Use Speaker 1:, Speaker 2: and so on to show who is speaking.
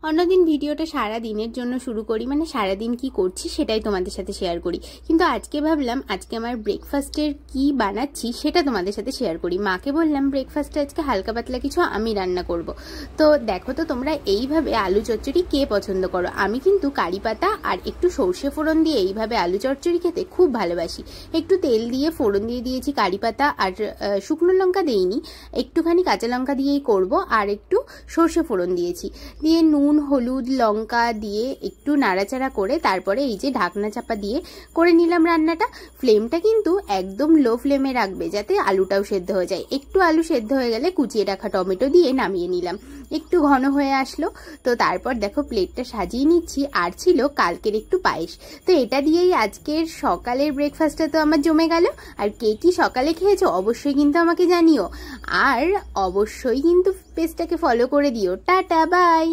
Speaker 1: অন্যদিন ভিডিওটা সারা দিনের জন্য শুরু করি, মানে সারা দিন কি করছি সেটাই তোমাদের সাথে শেয়ার করি, কিন্তু আজকে ভাবলাম আজকে আমার ব্রেকফাস্টের কি বানাচ্ছি সেটা তোমাদের সাথে শেয়ার করি। মাকে বললাম ব্রেকফাস্টে আজকে হালকা পাতলা কিছু আমি রান্না করব। তো দেখো তো তোমরা এইভাবে আলু চচ্চড়ি কে পছন্দ করো। আমি কিন্তু কারি পাতা আর একটু সর্ষে ফোড়ন দিয়ে এইভাবে আলু চচ্চড়ি খেতে খুব ভালোবাসি। একটু তেল দিয়ে ফোড়ন দিয়ে দিয়েছি, কারি পাতা আর শুকনো লঙ্কা দেইনি, একটুখানি কাঁচা লঙ্কা দিয়েই করব, আর একটু সর্ষে ফোড়ন দিয়েছি, দিয়ে নুন হলুদ লঙ্কা দিয়ে একটু নাড়াচাড়া করে তারপরে এই যে ঢাকনা চাপা দিয়ে করে নিলাম রান্নাটা। ফ্লেমটা কিন্তু একদম লো ফ্লেমে রাখবে যাতে আলুটাও সেদ্ধ হয়ে যায়। একটু আলু সেদ্ধ হয়ে গেলে কুচিয়ে রাখা টমেটো দিয়ে নামিয়ে নিলাম। একটু ঘন হয়ে আসলো তো তারপর দেখো প্লেটটা সাজিয়ে নিচ্ছি, আর ছিল কালকের একটু পায়েস। তো এটা দিয়েই আজকের সকালের ব্রেকফাস্টটা তো আমার জমে গেল। আর কে কি সকালে খেয়েছো অবশ্যই কিন্তু আমাকে জানিও, আর অবশ্যই কিন্তু পেজটাকে ফলো করে দিও। Tata bye.